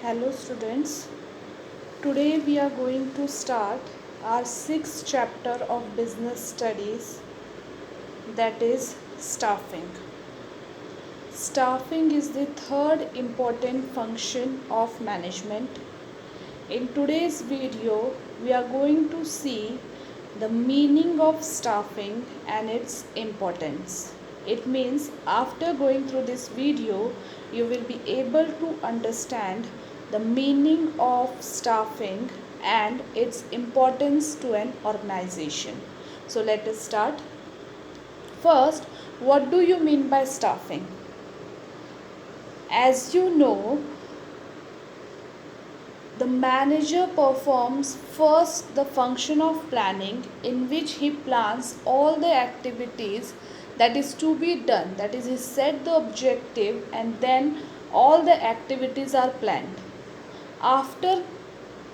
Hello students, today we are going to start our sixth chapter of business studies, that is staffing. Staffing is the third important function of management. In today's video, we are going to see the meaning of staffing and its importance. It means after going through this video, you will be able to understand the meaning of staffing and its importance to an organization. So let us start. First, what do you mean by staffing? As you know, the manager performs first the function of planning, in which he plans all the activities that is to be done. That is, he set the objective and then all the activities are planned. After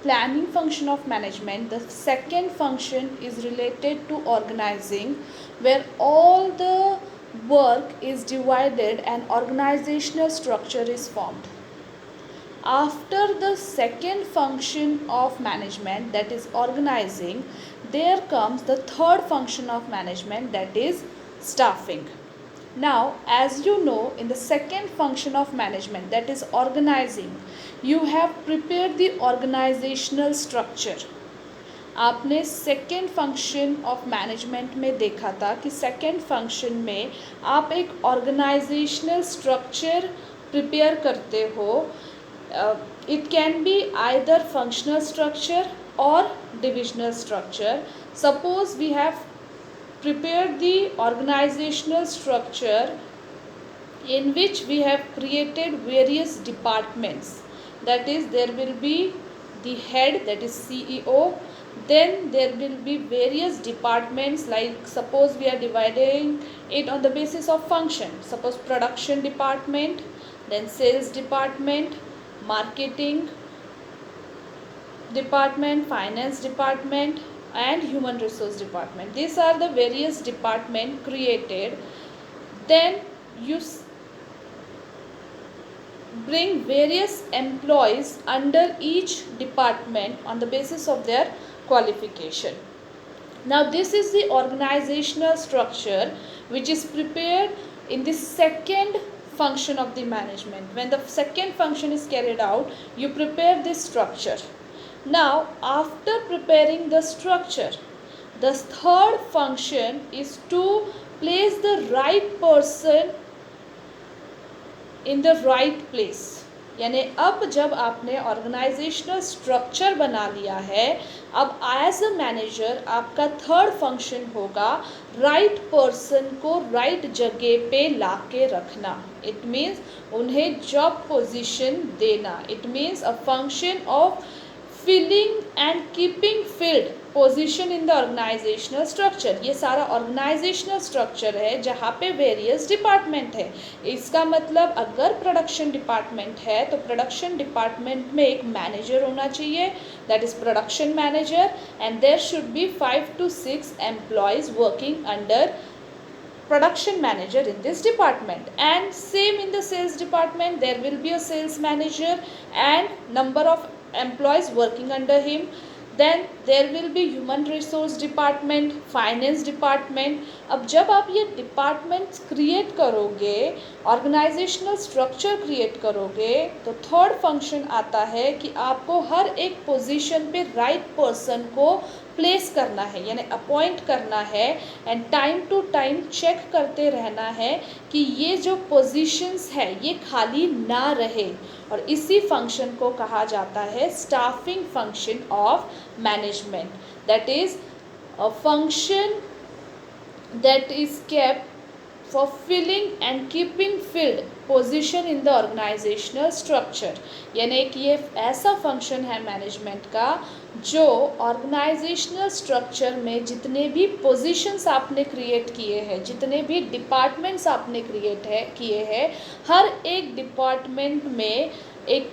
planning function of management, the second function is related to organizing, where all the work is divided and organizational structure is formed. After the second function of management, that is organizing, there comes the third function of management, that is staffing. Now, as you know, in the second function of management, that is organizing, you have prepared the organizational structure. आपने second function of management में देखा था कि second function में आप एक organisational structure prepare करते हो. It can be either functional structure or divisional structure. Suppose we have prepared the organizational structure in which we have created various departments. That is, there will be the head, that is CEO. Then there will be various departments, like suppose we are dividing it on the basis of function. Suppose production department, then sales department, marketing department, finance department and human resource department. These are the various departments created. Then you bring various employees under each department on the basis of their qualification. Now this is the organizational structure which is prepared in the second function of the management. When the second function is carried out, you prepare this structure. Now after preparing the structure, the third function is to place the right person in the right place. यानी अब जब आपने organisational structure बना लिया है, अब as a manager आपका third function होगा राइट पर्सन को राइट जगह पे ला के रखना. इट मीन्स उन्हें जॉब पोजीशन देना. It means a function of filling and keeping filled position in the organisational structure. ये सारा ऑर्गेनाइजेशनल स्ट्रक्चर है जहाँ पे वेरियस डिपार्टमेंट है. इसका मतलब अगर प्रोडक्शन डिपार्टमेंट है तो प्रोडक्शन डिपार्टमेंट में एक मैनेजर होना चाहिए, that is production manager, and there should be 5 to 6 employees working under production manager in this department. And same in the sales department, there will be a sales manager and number of employees working under him. Then there will be human resource department, finance department. अब जब आप ये departments create करोगे, organizational structure create करोगे, तो third function आता है कि आपको हर एक position पे right person को प्लेस करना है, यानी अपॉइंट करना है, and time to time check करते रहना है कि ये जो पोजीशंस है ये खाली ना रहे. और इसी फंक्शन को कहा जाता है staffing function of management. That is a function that is kept for filling and keeping filled position in the organizational structure. यानी कि ये ऐसा फंक्शन है मैनेजमेंट का जो ऑर्गेनाइजेशनल स्ट्रक्चर में जितने भी पोजीशंस आपने क्रिएट किए हैं, जितने भी डिपार्टमेंट्स आपने किए हैं, हर एक डिपार्टमेंट में एक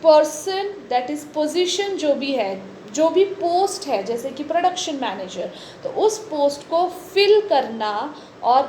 पर्सन, दैट इज़ पोजीशन जो भी है, जो भी पोस्ट है जैसे कि प्रोडक्शन मैनेजर, तो उस पोस्ट को फिल करना और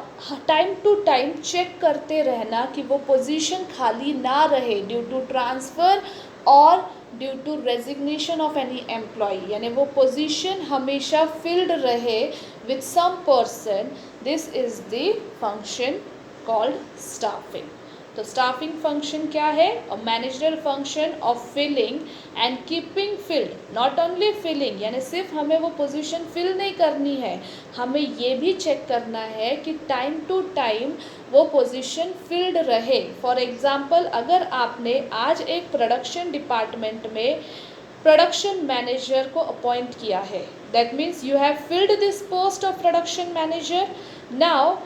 टाइम टू टाइम चेक करते रहना कि वो पोजीशन खाली ना रहे ड्यू टू ट्रांसफ़र और due to resignation of any employee, यानी वो पोजीशन हमेशा फिल्ड रहे with some person. This is the function called staffing. तो स्टाफिंग फंक्शन क्या है? A managerial function of filling and keeping filled. Not only filling, यानी सिर्फ हमें वो पोजीशन फिल नहीं करनी है, हमें ये भी चेक करना है कि टाइम टू टाइम वो पोजीशन फिल्ड रहे. फॉर एग्जांपल, अगर आपने आज एक प्रोडक्शन डिपार्टमेंट में प्रोडक्शन मैनेजर को अपॉइंट किया है, that means you have filled this post of production manager. Now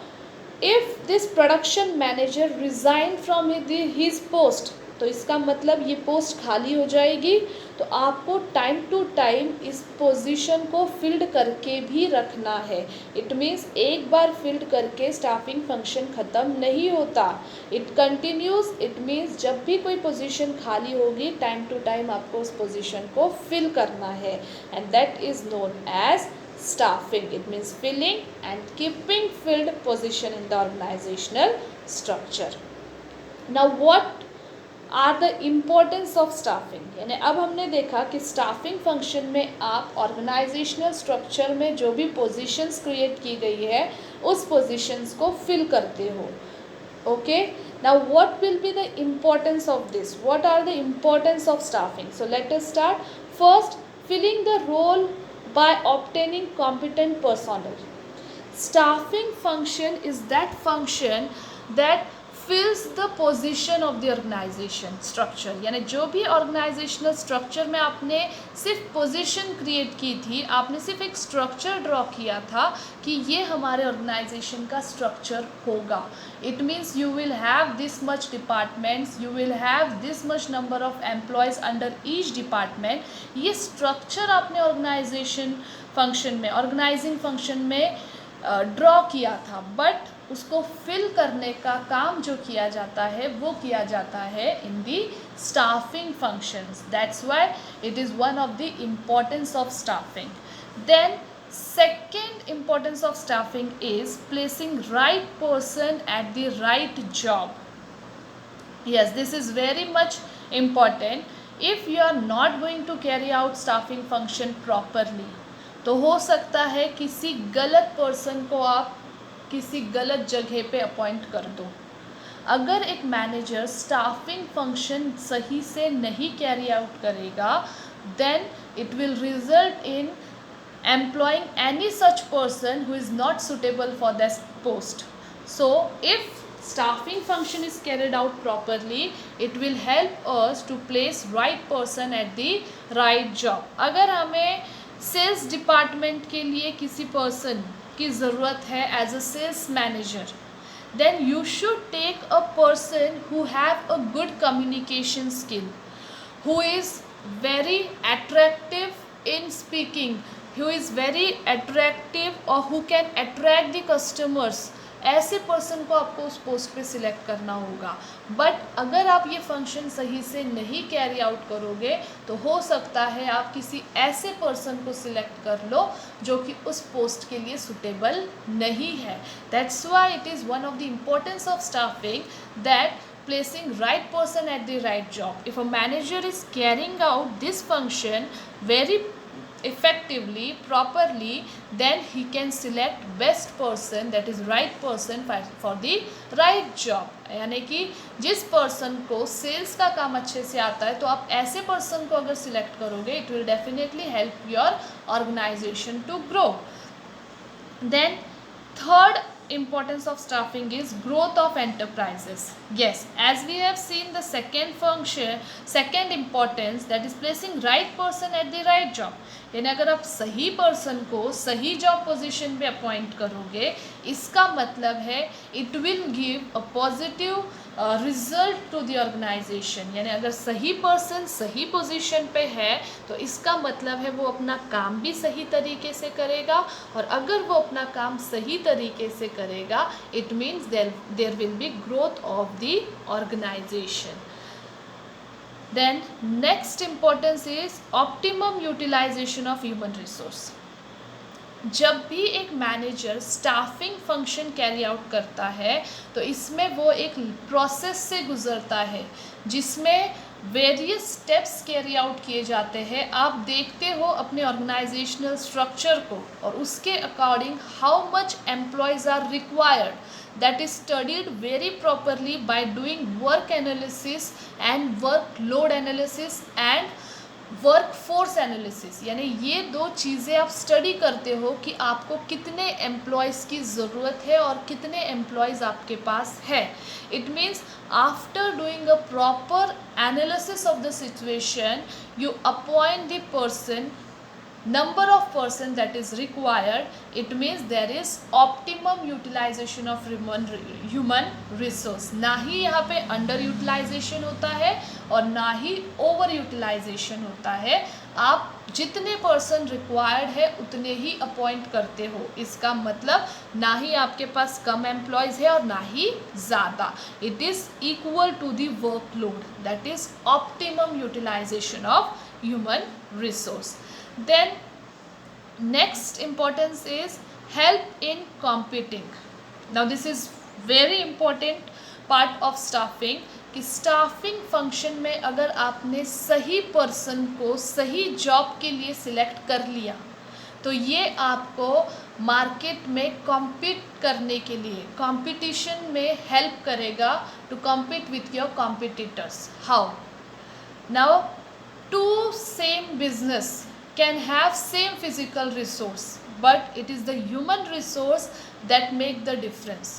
if this production manager resign from his post, तो इसका मतलब ये पोस्ट खाली हो जाएगी. तो आपको टाइम टू टाइम इस पोजीशन को फिल्ड करके भी रखना है. इट मीन्स एक बार फिल्ड करके स्टाफिंग फंक्शन ख़त्म नहीं होता, इट कंटिन्यूज. इट मीन्स जब भी कोई पोजीशन खाली होगी टाइम टू टाइम आपको उस पोजीशन को फिल करना है, and that is known as staffing. It means filling and keeping filled position in the organizational structure. Now what are the importance of staffing? यानी अब हमने देखा कि staffing function में आप organizational structure में जो भी positions create की गई है उस positions को fill करते हो. Okay, now what will be the importance of this? What are the importance of staffing? So let us start. First, filling the role by obtaining competent personnel. Staffing function is that function that fills the position of the organization structure. यानी जो भी organizational structure में आपने सिर्फ position create की थी, आपने सिर्फ एक structure draw किया था कि ये हमारे organization का structure होगा. It means you will have this much departments, you will have this much number of employees under each department. ये structure आपने organization function में, organizing function में ड्रॉ किया था, बट उसको फिल करने का काम जो किया जाता है वो किया जाता है in the staffing functions. That's why it is one of the importance of staffing. Then second importance of staffing is placing right person at the right job. Yes, this is very much important. If you are not going to carry out staffing function properly, तो हो सकता है किसी गलत person को आप किसी गलत जगह पे अपॉइंट कर दो. अगर एक मैनेजर स्टाफिंग फंक्शन सही से नहीं कैरी आउट करेगा, then it will result in employing any such person who is not suitable for this post. So if staffing function is carried out properly, it will help us to place right person at the right job. अगर हमें sales department के लिए किसी person की ज़रूरत है as a sales manager, then you should take a person who have a good communication skill, who is very attractive in speaking, who is very attractive or who can attract the customers. ऐसे person को आपको उस post पे select करना होगा. But अगर आप ये फंक्शन सही से नहीं कैरी आउट करोगे तो हो सकता है आप किसी ऐसे पर्सन को सिलेक्ट कर लो जो कि उस पोस्ट के लिए सुटेबल नहीं है. That's why it is one of the importance of staffing that placing right person at the right job. If a manager is carrying out this function very effectively, properly, then he can select best person, that is right person for the right job. यानी कि जिस person को sales का काम अच्छे से आता है तो आप ऐसे पर्सन को अगर सिलेक्ट करोगे, it will definitely help your organisation to grow. Then third importance of staffing is growth of enterprises. Yes, as we have seen the second importance, that is placing right person at the right job. यानी अगर आप सही person को सही job position पे appoint करोगे, इसका मतलब है it will give a positive result to the organisation. यानी अगर सही पर्सन सही पोजीशन पे है तो इसका मतलब है वो अपना काम भी सही तरीके से करेगा, और अगर वो अपना काम सही तरीके से करेगा, it means there will be growth of the organisation. Then next importance is optimum utilization of human resource. जब भी एक manager staffing function carry out करता है तो इसमें वो एक प्रोसेस से गुजरता है जिसमें वेरियस स्टेप्स कैरी आउट किए जाते हैं. आप देखते हो अपने ऑर्गेनाइजेशनल स्ट्रक्चर को और उसके according how much employees are required, that is studied very properly by doing work analysis and work load analysis and work force analysis. यानी ये दो चीज़ें आप स्टडी करते हो कि आपको कितने एम्प्लॉयज़ की ज़रूरत है और कितने एम्प्लॉयज़ आपके पास है. It means after doing a proper analysis of the situation you appoint the person, number of person that is required. It means there is optimum utilization of human resource. ना ही यहाँ पे अंडर यूटिलाइजेशन होता है और ना ही over utilisation होता है. आप जितने पर्सन रिक्वायर्ड है उतने ही अपॉइंट करते हो. इसका मतलब ना ही आपके पास कम एम्प्लॉयज़ है और ना ही ज़्यादा. It is equal to the workload. That is optimum utilisation of human resource. Then next importance is help in competing. Now this is very important part of staffing कि स्टाफिंग फंक्शन में अगर आपने सही पर्सन को सही job के लिए select कर लिया तो ये आपको मार्केट में कॉम्पीट करने के लिए कंपटीशन में हेल्प करेगा to compete with your competitors. How? Now two same business can have same physical resource but it is the human resource that make the difference.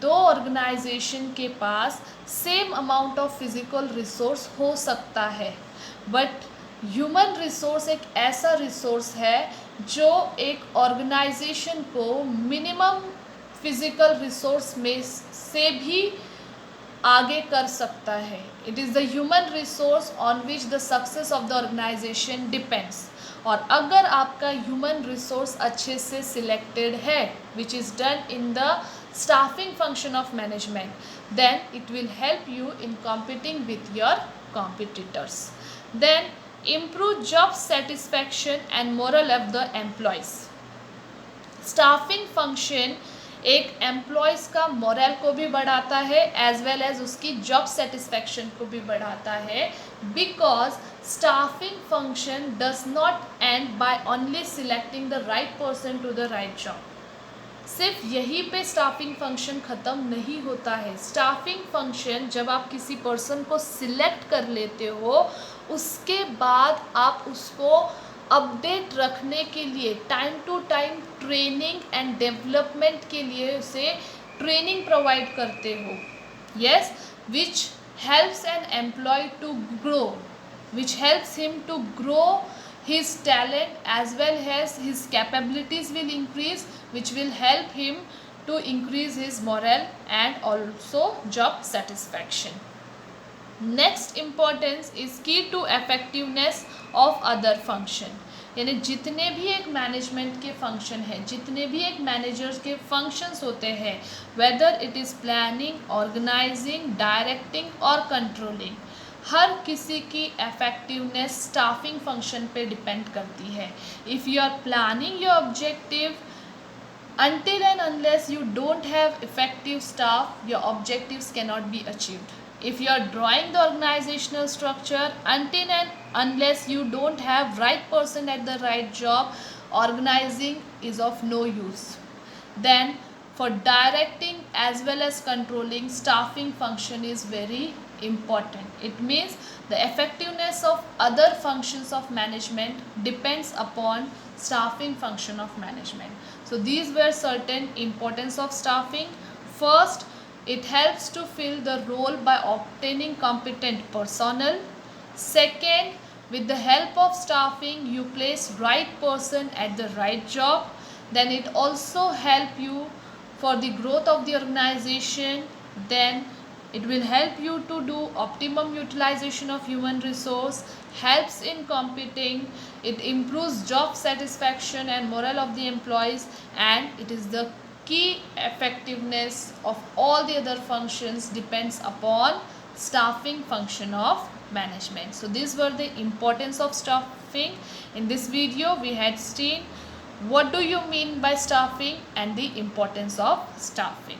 दो ऑर्गेनाइजेशन के पास same amount of physical resource हो सकता है but human resource एक ऐसा resource है जो एक ऑर्गेनाइजेशन को मिनिमम फिजिकल रिसोर्स में से भी आगे कर सकता है. It is the human resource on which the success of the organisation depends. और अगर आपका ह्यूमन रिसोर्स अच्छे से सिलेक्टेड है which is done in the staffing function of management then it will help you in competing with your competitors. Then improve job satisfaction and morale of the employees. Staffing function एक employees का morale को भी बढ़ाता है as well as उसकी job satisfaction को भी बढ़ाता है because staffing function does not end by only selecting the right person to the right job. सिर्फ यहीं पे स्टाफिंग फंक्शन ख़त्म नहीं होता है. स्टाफिंग फंक्शन जब आप किसी पर्सन को सिलेक्ट कर लेते हो उसके बाद आप उसको अपडेट रखने के लिए time to time training and development के लिए उसे ट्रेनिंग प्रोवाइड करते हो. Yes, which helps an employee to grow, which helps him to grow his talent as well as his capabilities will increase which will help him to increase his morale and also job satisfaction. Next importance is key to effectiveness of other function. यानी जितने भी एक management के function हैं, जितने भी एक managers के फंक्शंस होते हैं, whether it is planning, organising, directing और कंट्रोलिंग, हर किसी की इफेक्टिवनेस स्टाफिंग फंक्शन पे डिपेंड करती है. If you are planning your objective, until and unless you don't have effective staff, your objectives cannot be achieved. If you are drawing the organizational structure, until and unless you don't have right person at the right job, organizing is of no use. Then for directing as well as controlling, staffing function is very important. It means the effectiveness of other functions of management depends upon staffing function of management. So these were certain importance of staffing. First, it helps to fill the role by obtaining competent personnel. Second, with the help of staffing, you place right person at the right job. Then it also help you for the growth of the organization. Then it will help you to do optimum utilization of human resource, helps in competing, it improves job satisfaction and morale of the employees, and it is the key effectiveness of all the other functions depends upon staffing function of management. So these were the importance of staffing. In this video we had seen what do you mean by staffing and the importance of staffing.